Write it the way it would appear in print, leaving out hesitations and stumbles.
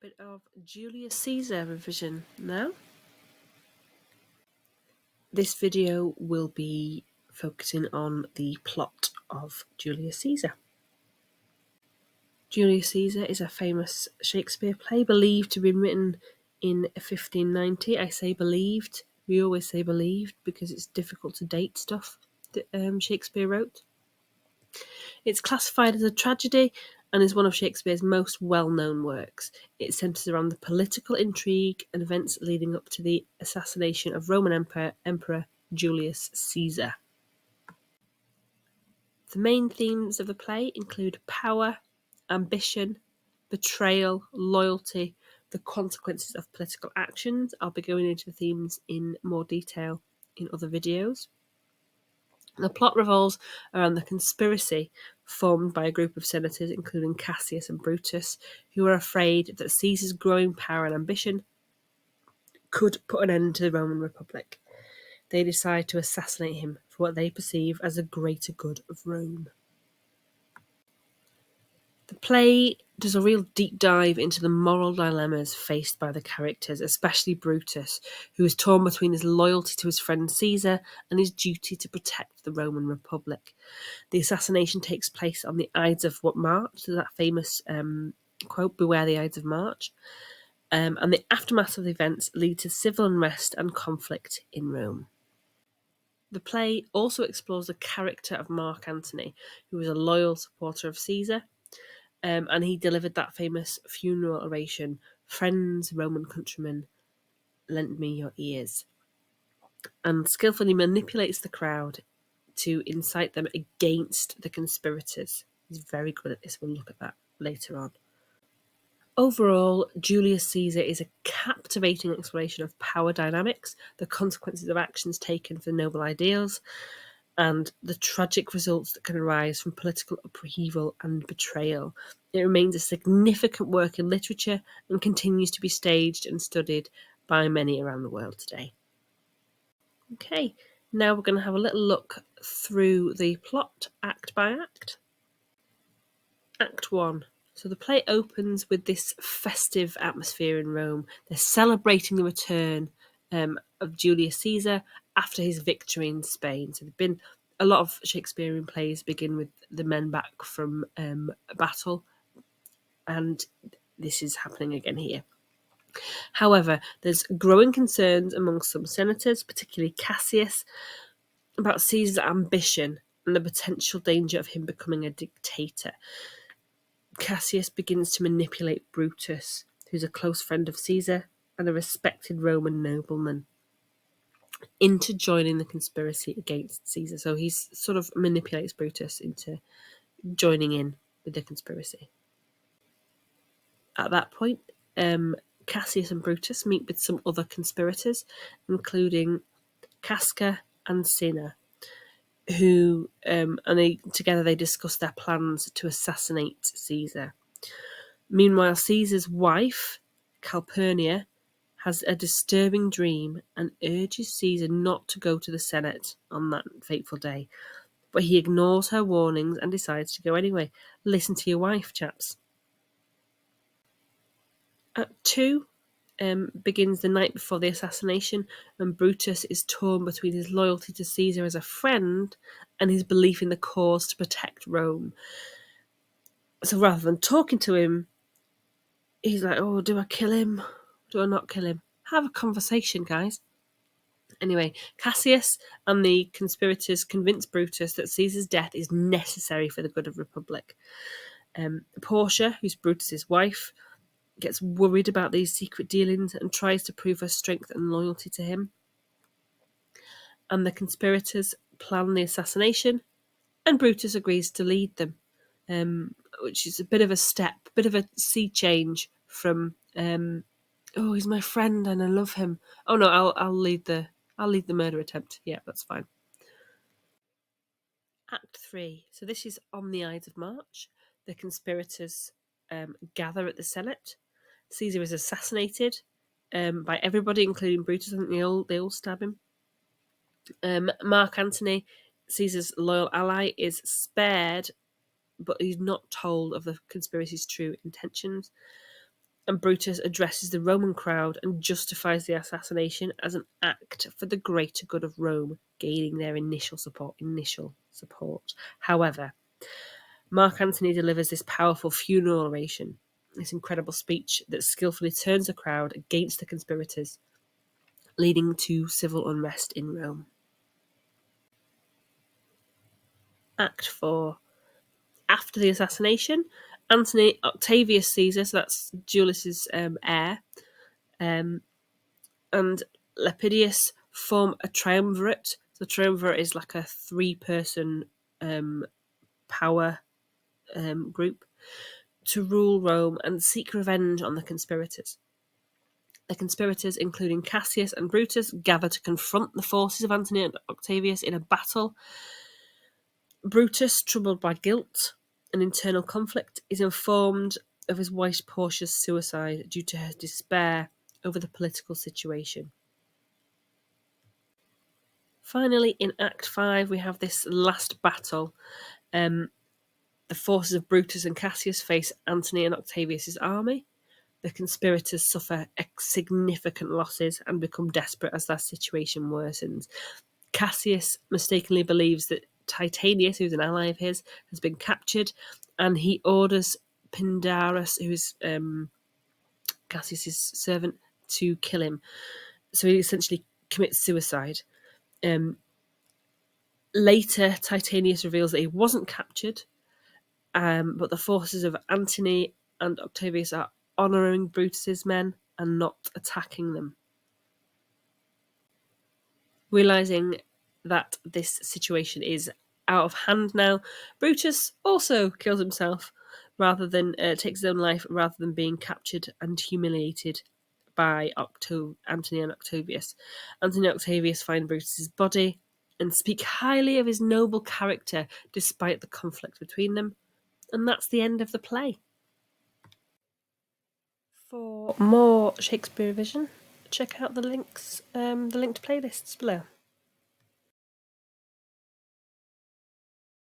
bit of Julius Caesar revision now. This video will be focusing on the plot of Julius Caesar. Julius Caesar is a famous Shakespeare play believed to have been written in 1590. I say believed. We always say believed because it's difficult to date stuff that Shakespeare wrote. It's classified as a tragedy and is one of Shakespeare's most well-known works. It centres around the political intrigue and events leading up to the assassination of Roman Emperor Julius Caesar. The main themes of the play include power, ambition, betrayal, loyalty, the consequences of political actions. I'll be going into the themes in more detail in other videos. The plot revolves around the conspiracy formed by a group of senators, including Cassius and Brutus, who are afraid that Caesar's growing power and ambition could put an end to the Roman Republic. They decide to assassinate him for what they perceive as the greater good of Rome. The play does a real deep dive into the moral dilemmas faced by the characters, especially Brutus, who is torn between his loyalty to his friend Caesar and his duty to protect the Roman Republic. The assassination takes place on the Ides of March, so that famous quote, "Beware the Ides of March," and the aftermath of the events lead to civil unrest and conflict in Rome. The play also explores the character of Mark Antony, who was a loyal supporter of Caesar, and he delivered that famous funeral oration, "Friends, Roman countrymen, lend me your ears," and skillfully manipulates the crowd to incite them against the conspirators. He's very good at this. We'll look at that later on. Overall, Julius Caesar is a captivating exploration of power dynamics, the consequences of actions taken for noble ideals, and the tragic results that can arise from political upheaval and betrayal. It remains a significant work in literature and continues to be staged and studied by many around the world today. Okay, now we're going to have a little look through the plot, act by act. Act 1. So the play opens with this festive atmosphere in Rome. They're celebrating the return of Julius Caesar after his victory in Spain. So there've been a lot of Shakespearean plays begin with the men back from a battle, and this is happening again here. However, there's growing concerns among some senators, particularly Cassius, about Caesar's ambition and the potential danger of him becoming a dictator. Cassius begins to manipulate Brutus, who's a close friend of Caesar and a respected Roman nobleman, into joining the conspiracy against Caesar. So he sort of manipulates Brutus into joining in with the conspiracy. At that point, Cassius and Brutus meet with some other conspirators, including Casca and Cinna, who together they discuss their plans to assassinate Caesar. Meanwhile, Caesar's wife, Calpurnia, has a disturbing dream and urges Caesar not to go to the Senate on that fateful day. But he ignores her warnings and decides to go anyway. Listen to your wife, chaps. Act 2 begins the night before the assassination, and Brutus is torn between his loyalty to Caesar as a friend and his belief in the cause to protect Rome. So rather than talking to him, he's like, "Oh, do I kill him? Do I not kill him?" Have a conversation, guys. Anyway, Cassius and the conspirators convince Brutus that Caesar's death is necessary for the good of the Republic. Portia, who's Brutus's wife, gets worried about these secret dealings and tries to prove her strength and loyalty to him. And the conspirators plan the assassination, and Brutus agrees to lead them, which is a bit of a sea change from "Oh, he's my friend and I love him. Oh no, I'll lead the murder attempt. Yeah, that's fine." Act 3. So this is on the Ides of March. The conspirators gather at the Senate. Caesar is assassinated by everybody, including Brutus. I think they all stab him. Mark Antony, Caesar's loyal ally, is spared, but he's not told of the conspiracy's true intentions. and Brutus addresses the Roman crowd and justifies the assassination as an act for the greater good of Rome, gaining their initial support. However, Mark Antony delivers this powerful funeral oration, this incredible speech that skillfully turns the crowd against the conspirators, leading to civil unrest in Rome. Act 4. After the assassination, Antony Octavius Caesar, so that's Julius's heir, and Lepidus form a triumvirate. The triumvirate is like a 3-person power group to rule Rome and seek revenge on the conspirators. The conspirators, including Cassius and Brutus, gather to confront the forces of Antony and Octavius in a battle. Brutus, troubled by guilt and internal conflict, is informed of his wife Portia's suicide due to her despair over the political situation. Finally, in Act 5, we have this last battle. The forces of Brutus and Cassius face Antony and Octavius' army. The conspirators suffer significant losses and become desperate as their situation worsens. Cassius mistakenly believes that Titanius, who's an ally of his, has been captured, and he orders Pindarus, who is Cassius's servant, to kill him. So he essentially commits suicide. Later, Titanius reveals that he wasn't captured, but the forces of Antony and Octavius are honouring Brutus's men and not attacking them. Realising that this situation is out of hand now, Brutus also kills himself takes his own life rather than being captured and humiliated by Antony and Octavius. Antony and Octavius find Brutus's body and speak highly of his noble character despite the conflict between them. And that's the end of the play. For more Shakespeare revision, check out the linked playlists below.